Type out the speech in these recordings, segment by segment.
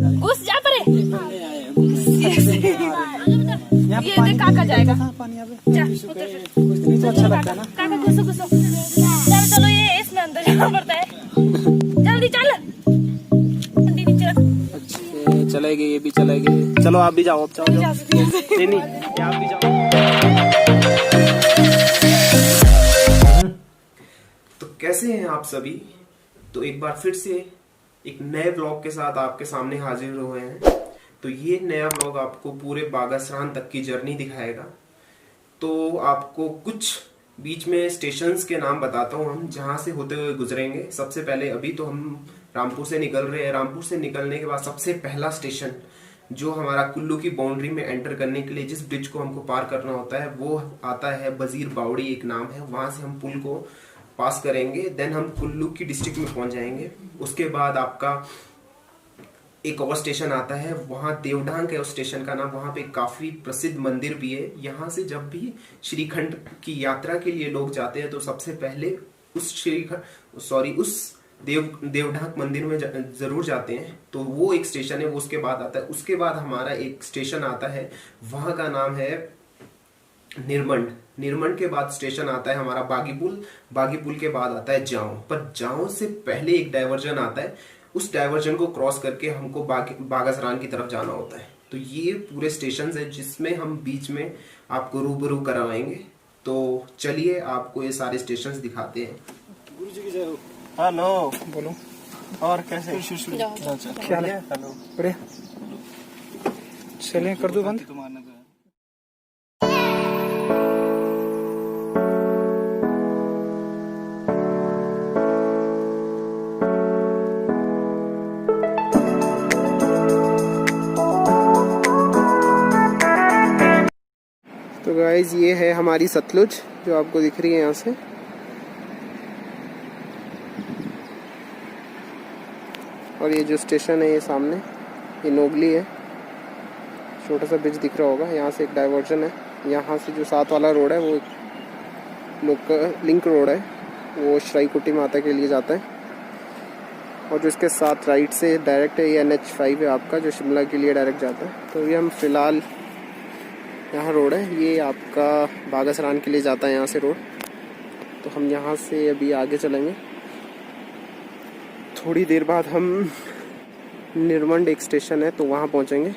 घुस जा परे। ये देख काका जाएगा। जा उतर फिर। अच्छा लगता है ना। काका घुसो घुसो। चलो चलो ये इसमें अंदर जाना पड़ता है। जल्दी चल। दीदी चल। अच्छे चलेगी, ये भी चलेगी। चलो आप भी जाओ, अब जाओ जाओ। नहीं नहीं, आप भी जाओ। तो कैसे हैं आप सभी? तो एक बार फिर से एक नए व्लॉग के साथ आपके सामने हाजिर हुए हैं। तो ये नया व्लॉग आपको पूरे बागासरान तक की जर्नी दिखाएगा। तो आपको कुछ बीच में स्टेशंस के नाम बताता हूँ हम, जहाँ से होते हुए गुजरेंगे। सबसे पहले अभी तो हम रामपुर से निकल रहे हैं। रामपुर से निकलने के बाद सबसे पहला स्टेशन जो हमारा कुल्लू की बाउंड्री में एंटर करने के लिए जिस ब्रिज को हमको पार करना होता है वो आता है बजीर बावड़ी, एक नाम है। वहां से हम पुल को पास करेंगे, देन हम कुल्लू की डिस्ट्रिक्ट में पहुंच जाएंगे। उसके बाद आपका एक और स्टेशन आता है, वहाँ देवढांग है उस स्टेशन का नाम। वहाँ पे काफी प्रसिद्ध मंदिर भी है। यहाँ से जब भी श्रीखंड की यात्रा के लिए लोग जाते हैं तो सबसे पहले उस देवढांग मंदिर में जरूर जाते हैं। तो वो एक स्टेशन है, वो उसके बाद आता है। उसके बाद हमारा एक स्टेशन आता है, वहाँ का नाम है निरमंड। निरमंड के बाद स्टेशन आता है हमारा बागीपुल। बागीपुल के बाद आता है जाऊं। पर जाऊं से पहले एक डायवर्जन आता है, उस डायवर्जन को क्रॉस करके हमको बागासरान की तरफ जाना होता है। तो ये पूरे स्टेशन है जिसमें हम बीच में आपको रूबरू करवाएंगे। तो चलिए आपको ये सारे स्टेशन दिखाते हैं। गुरु जी की जय हो। हेलो, बोलो। और कैसे क्या है? हेलो, बढ़िया। चलिए कर दो बंद। तो गाइज ये है हमारी सतलुज जो आपको दिख रही है यहाँ से। और ये जो स्टेशन है ये सामने, ये नोगली है। छोटा सा ब्रिज दिख रहा होगा, यहाँ से एक डाइवर्जन है। यहाँ से जो साथ वाला रोड है वो लोकल लिंक रोड है, वो श्राईकुटी माता के लिए जाता है। और जो इसके साथ राइट से डायरेक्ट है ये NH5 है आपका, जो शिमला के लिए डायरेक्ट जाता है। तो ये हम फिलहाल यहाँ रोड है, ये आपका बागासरान के लिए जाता है यहाँ से रोड। तो हम यहाँ से अभी आगे चलेंगे। थोड़ी देर बाद हम निरमंड एक स्टेशन है तो वहाँ पहुँचेंगे।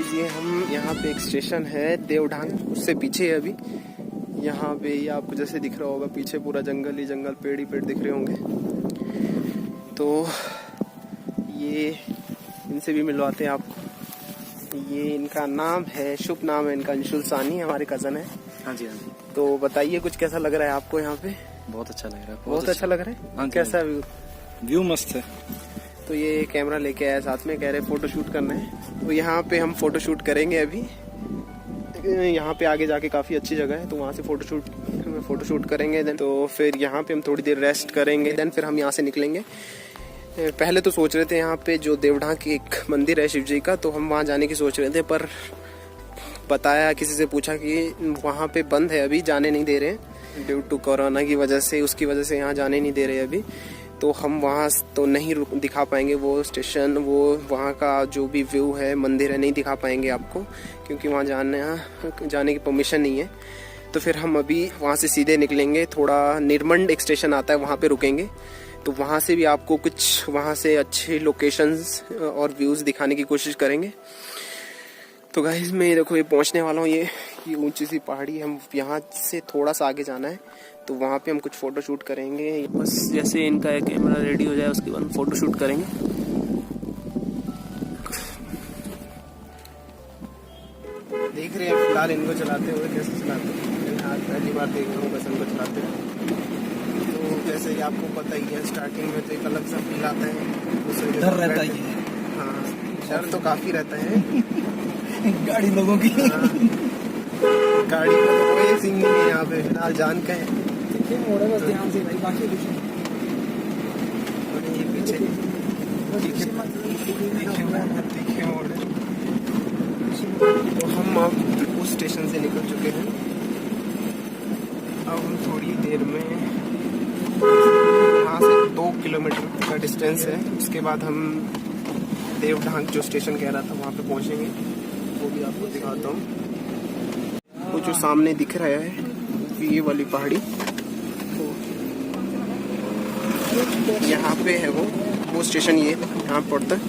ये हम यहाँ पे एक स्टेशन है देवढांग, उससे पीछे है अभी। यहाँ पे ये आपको जैसे दिख रहा होगा पीछे पूरा जंगल ही जंगल, पेड़ ही पेड़ दिख रहे होंगे। तो ये इनसे भी मिलवाते हैं आपको। ये इनका नाम है, शुभ नाम है इनका अंशुल सानी, हमारे कजन है। हाँ जी, हाँ जी। तो बताइए कुछ कैसा लग रहा है आपको यहाँ पे? बहुत अच्छा लग रहा है। बहुत अच्छा लग रहा है। कैसा व्यू? मस्त है। तो ये कैमरा लेके आया साथ में, कह रहे फोटो शूट करना है। तो यहाँ पे हम फोटो शूट करेंगे अभी। यहाँ पे आगे जाके काफ़ी अच्छी जगह है, तो वहाँ से फोटो शूट करेंगे। देन तो फिर यहाँ पे हम थोड़ी देर रेस्ट करेंगे, देन फिर हम यहाँ से निकलेंगे। पहले तो सोच रहे थे यहाँ पे जो देवढांग की एक मंदिर है शिव जी का, तो हम वहाँ जाने की सोच रहे थे। पर बताया, किसी से पूछा कि वहाँ पे बंद है, अभी जाने नहीं दे रहे हैं ड्यू टू कोरोना की वजह से। उसकी वजह से यहाँ जाने नहीं दे रहे अभी। तो हम वहाँ तो नहीं दिखा पाएंगे वो स्टेशन, वो वहाँ का जो भी व्यू है, मंदिर है, नहीं दिखा पाएंगे आपको, क्योंकि वहाँ जाने की परमिशन नहीं है। तो फिर हम अभी वहाँ से सीधे निकलेंगे। थोड़ा निरमंड एक स्टेशन आता है, वहाँ पे रुकेंगे। तो वहाँ से भी आपको कुछ वहाँ से अच्छे लोकेशंस और व्यूज़ दिखाने की कोशिश करेंगे। तो गाइस मैं देखो ये पहुँचने वाला हूँ। ये ऊंची सी पहाड़ी, हम यहाँ से थोड़ा सा आगे जाना है, तो वहाँ पे हम कुछ फ़ोटो शूट करेंगे। बस जैसे इनका एक कैमरा रेडी हो जाए उसके बाद हम फ़ोटो शूट करेंगे। देख रहे हैं फिलहाल इनको चलाते हुए, कैसे चलाते हैं। आज पहली बार देख रहा हूँ बस इनको चलाते हुए। तो जैसे कि आपको पता ही है, स्टार्टिंग में तो एक अलग सा फील आता है, डर रहता है। हाँ, डर तो काफ़ी रहता है। गाड़ी लोगों की। गाड़ी का तो कोई सीन नहीं है यहाँ पे, फिलहाल जान का है। बस ध्यान से भाई, बाकी कुछ नहीं। देखे मोड़। तो हम अब उस स्टेशन से निकल चुके हैं। अब हम थोड़ी देर में, यहाँ से 2 किलोमीटर का डिस्टेंस है, उसके बाद हम देवढांग जो स्टेशन कह रहा था वहाँ पे पहुँचेंगे। वो भी आपको दिखाता हूँ। वो जो सामने दिख रहा है ये वाली पहाड़ी, यहाँ पे है वो स्टेशन, ये यहाँ पड़ता है।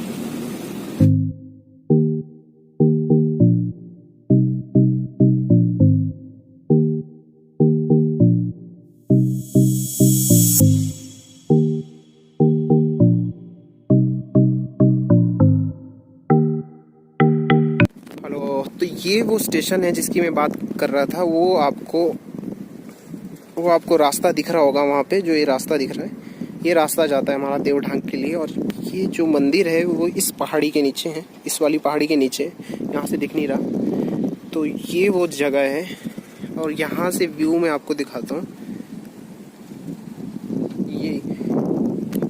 हेलो, तो ये वो स्टेशन है जिसकी मैं बात कर रहा था। वो आपको रास्ता दिख रहा होगा वहाँ पे, जो ये रास्ता दिख रहा है, ये रास्ता जाता है हमारा देवढांग के लिए। और ये जो मंदिर है वो इस पहाड़ी के नीचे है, इस वाली पहाड़ी के नीचे, यहाँ से दिख नहीं रहा। तो ये वो जगह है और यहाँ से व्यू मैं आपको दिखाता हूँ। ये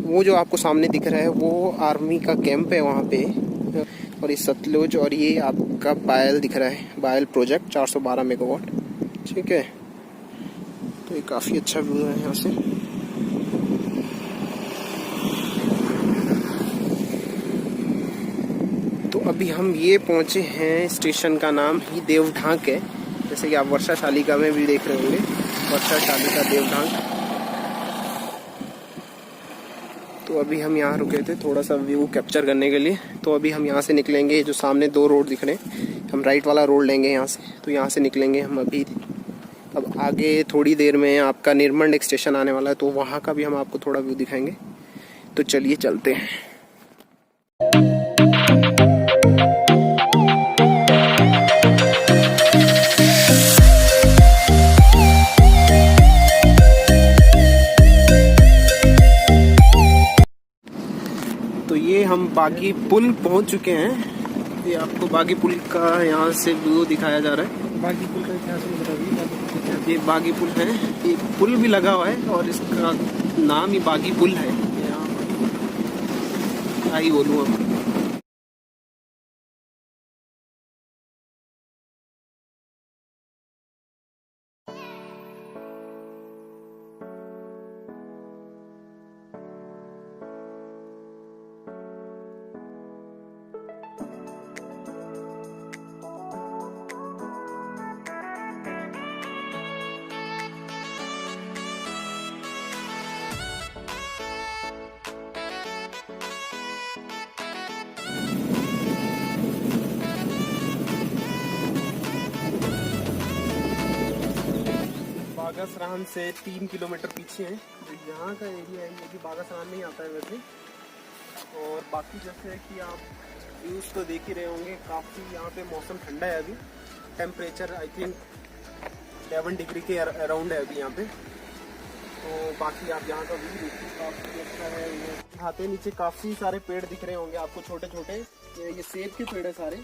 वो जो आपको सामने दिख रहा है वो आर्मी का कैंप है वहाँ पे। और ये सतलुज, और ये आपका बायल दिख रहा है, बायल प्रोजेक्ट 412 मेगावाट। ठीक है, तो ये काफ़ी अच्छा व्यू है यहाँ से। तो अभी हम ये पहुँचे हैं, स्टेशन का नाम ही देवढांग है, जैसे कि आप वर्षाशालिका में भी देख रहे होंगे, वर्षाशालिका देवढांग। तो अभी हम यहाँ रुके थे थोड़ा सा व्यू कैप्चर करने के लिए। तो अभी हम यहाँ से निकलेंगे, जो सामने 2 रोड दिख रहे हैं, हम राइट वाला रोड लेंगे यहाँ से। तो यहाँ से निकलेंगे हम अभी। अब आगे थोड़ी देर में आपका निर्मंड एक स्टेशन आने वाला है, तो वहाँ का भी हम आपको थोड़ा व्यू दिखाएंगे। तो चलिए चलते हैं। तो ये हम बागी पुल पहुंच चुके हैं। ये आपको बागी पुल का यहाँ से व्यू दिखाया जा रहा है। बागी पुल का इतिहास बताइए। ये बागी पुल है, ये पुल भी लगा हुआ है और इसका नाम ही बागी पुल है। क्या ही बोलूँ अब। बागासरान से 3 किलोमीटर पीछे है। जो यहाँ का एरिया है ये भी बागासरान में ही आता है वैसे। और बाकी जैसे कि आप व्यूज़ तो देख ही रहे होंगे, काफ़ी यहाँ पे मौसम ठंडा है अभी। टेम्परेचर आई थिंक 11 डिग्री के अराउंड है अभी यहाँ पे। तो बाकी आप यहाँ का व्यू देखिए, काफ़ी अच्छा है। यहाँ पे नीचे काफ़ी सारे पेड़ दिख रहे होंगे आपको, छोटे छोटे। ये सेब के पेड़ है सारे।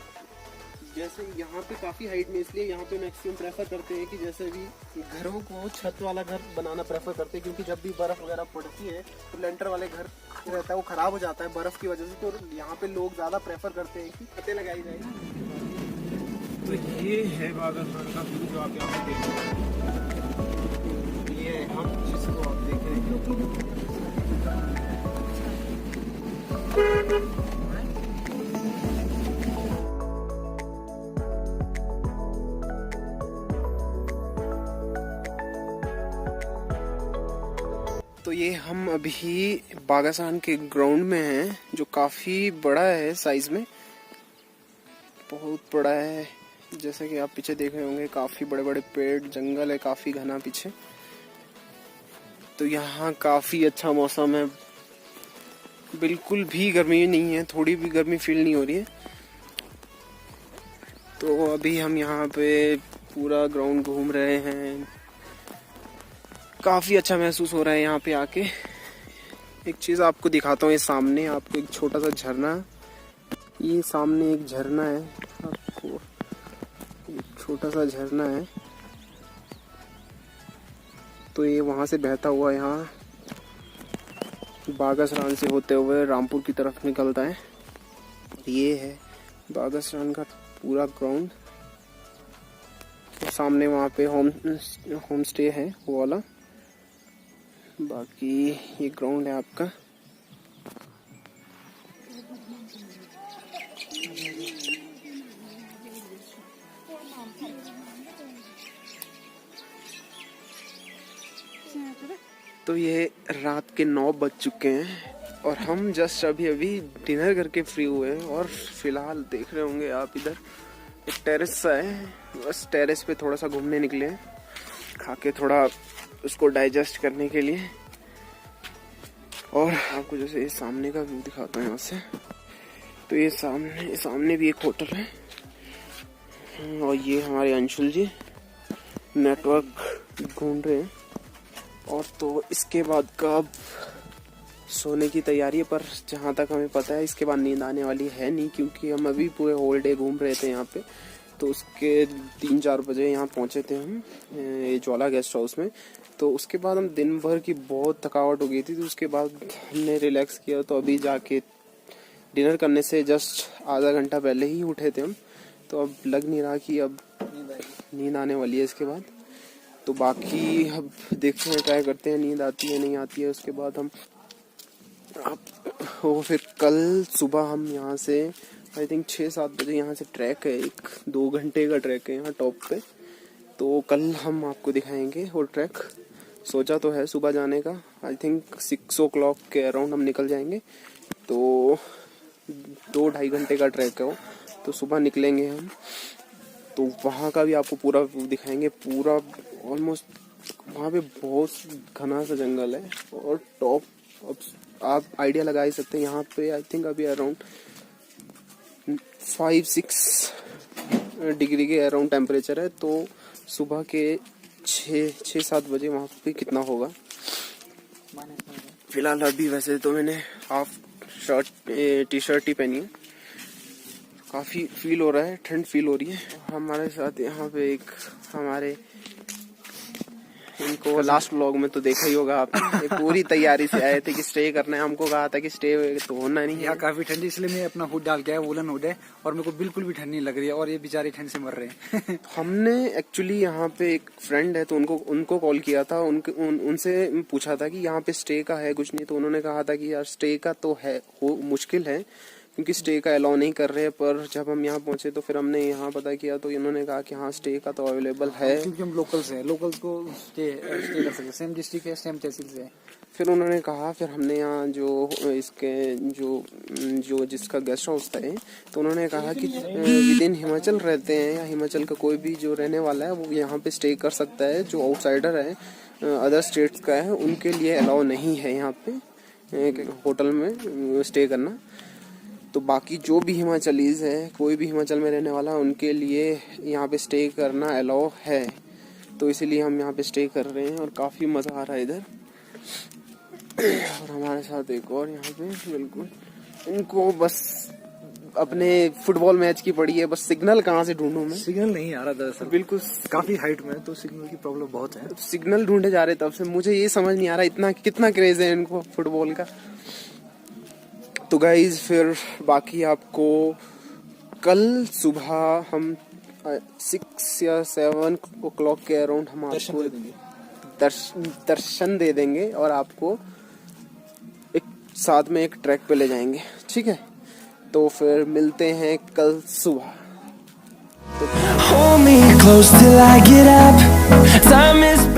जैसे यहाँ पे काफ़ी हाइट में, इसलिए यहाँ पे मैक्सिमम प्रेफर करते हैं कि जैसे भी घरों को छत वाला घर बनाना प्रेफर करते हैं, क्योंकि जब भी बर्फ़ वगैरह पड़ती है तो लेंटर वाले घर रहता है वो ख़राब हो जाता है बर्फ़ की वजह से। तो यहाँ पे लोग ज़्यादा प्रेफर करते हैं कि छतें लगाई जाए। तो ये है बागासरान का व्यू जो आप यहाँ पे देख रहे हैं। ये हम जिसको आप देख रहे हैं, तो ये हम अभी बागासरान के ग्राउंड में हैं, जो काफ़ी बड़ा है साइज़ में, बहुत बड़ा है। जैसे कि आप पीछे देख रहे होंगे काफ़ी बड़े बड़े पेड़, जंगल है काफ़ी घना पीछे। तो यहाँ काफ़ी अच्छा मौसम है, बिल्कुल भी गर्मी नहीं है, थोड़ी भी गर्मी फील नहीं हो रही है। तो अभी हम यहाँ पे पूरा ग्राउंड घूम रहे हैं, काफ़ी अच्छा महसूस हो रहा है यहाँ पे आके। एक चीज़ आपको दिखाता हूँ, ये सामने आपको एक छोटा सा झरना, ये सामने एक झरना है, आपको एक छोटा सा झरना है। तो ये वहाँ से बहता हुआ यहाँ बागासरान से होते हुए रामपुर की तरफ निकलता है। ये है बागास्तान का पूरा ग्राउंड। तो सामने वहाँ पे होम स्टे है वो वाला। बाकी ये ग्राउंड है आपका। तो ये रात के 9 बज चुके हैं और हम जस्ट अभी डिनर करके फ्री हुए हैं। और फिलहाल देख रहे होंगे आप इधर एक टेरेस सा है, बस टेरेस पे थोड़ा सा घूमने निकले हैं, खा के थोड़ा उसको डाइजेस्ट करने के लिए। और आपको जैसे ये सामने का व्यू दिखाता हूँ यहाँ से। तो ये सामने भी एक होटल है और ये हमारे अंशुल जी नेटवर्क ढूंढ रहे हैं। और तो इसके बाद का अब सोने की तैयारी है, पर जहाँ तक हमें पता है इसके बाद नींद आने वाली है नहीं, क्योंकि हम अभी पूरे होल डे घूम रहे थे यहाँ पे। तो उसके 3-4 बजे यहाँ पहुँचे थे हम ये ज्वाला गेस्ट हाउस में। तो उसके बाद हम दिन भर की बहुत थकावट हो गई थी, तो उसके बाद हमने रिलैक्स किया। तो अभी जाके डिनर करने से जस्ट आधा घंटा पहले ही उठे थे हम। तो अब लग नहीं रहा कि अब नींद आने वाली है इसके बाद। तो बाकी अब देखते हैं, ट्राई करते हैं नींद आती है नहीं आती है। उसके बाद हम वो फिर कल सुबह हम यहाँ से आई थिंक 6-7 बजे यहाँ से ट्रैक है, एक 2 घंटे का ट्रैक है यहाँ टॉप पे। तो कल हम आपको दिखाएंगे वो ट्रैक। सोचा तो है सुबह जाने का, आई थिंक 6 o'clock के अराउंड हम निकल जाएंगे। तो 2-2.5 घंटे का ट्रैक है वो। तो सुबह निकलेंगे हम, तो वहाँ का भी आपको पूरा व्यू दिखाएंगे। पूरा ऑलमोस्ट वहाँ पे बहुत घना सा जंगल है और टॉप, अब आप आइडिया लगा ही सकते हैं। यहाँ पे आई थिंक अभी अराउंड 5-6 डिग्री के अराउंड टेम्परेचर है। तो सुबह के 6-7 बजे वहाँ पे कितना होगा। फिलहाल अभी वैसे तो मैंने हाफ टी शर्ट ही पहनी है, काफ़ी फील हो रहा है, ठंड फील हो रही है। हमारे साथ यहाँ पे एक हमारे, इनको लास्ट व्लॉग में तो देखा ही होगा आपने, पूरी तैयारी से आए थे कि स्टे करना है। हमको कहा था कि स्टे तो होना नहीं है। यहाँ काफी ठंडी, इसलिए मैं अपना हुड डाल के आया, वुलन हुड है, और मेरे को बिल्कुल भी ठंड नहीं लग रही है। और ये बेचारे ठंड से मर रहे हैं। हमने एक्चुअली यहाँ पे एक फ्रेंड है तो उनको कॉल किया था, उनसे पूछा था कि यहाँ पे स्टे का है कुछ नहीं। तो उन्होंने कहा था कि यार स्टे का तो है, मुश्किल है क्योंकि स्टे का अलाउ नहीं कर रहे। पर जब हम यहाँ पहुंचे तो फिर हमने यहाँ पता किया तो इन्होंने कहा कि हाँ स्टे का तो अवेलेबल है, क्योंकि हम लोकल्स हैं, लोकल्स को स्टे कर सकते, सेम डिस्ट्रिक्ट है, सेम तहसील से। फिर उन्होंने कहा, फिर हमने यहाँ जो इसके जो जिसका गेस्ट हाउस था, तो उन्होंने कहा कि विद इन हिमाचल रहते हैं या हिमाचल का कोई भी जो रहने वाला है वो यहाँ पे स्टे कर सकता है। जो आउटसाइडर है अदर स्टेट्स का है उनके लिए अलाउ नहीं है यहाँ पे होटल में स्टे करना। तो बाकी जो भी हिमाचलीज है, कोई भी हिमाचल में रहने वाला, उनके लिए यहाँ पे स्टे करना अलाउ है। तो इसीलिए हम यहाँ पे स्टे कर रहे हैं और काफ़ी मज़ा आ रहा है इधर। और हमारे साथ एक और यहाँ पे बिल्कुल, इनको बस अपने फुटबॉल मैच की पड़ी है, बस सिग्नल कहाँ से ढूंढूं मैं। सिग्नल नहीं आ रहा दरअसल, बिल्कुल काफी हाइट में, तो सिग्नल की प्रॉब्लम बहुत है। सिग्नल ढूंढे जा रहे तब से, मुझे ये समझ नहीं आ रहा इतना कितना क्रेज है इनको फुटबॉल का। तो गाइज फिर बाकी आपको कल सुबह हम 6 या 7 o'clock के अराउंड हम आपको दर्शन दे देंगे और आपको एक साथ में एक ट्रैक पे ले जाएंगे, ठीक है। तो फिर मिलते हैं कल सुबह। Hold me close till I get up. Time is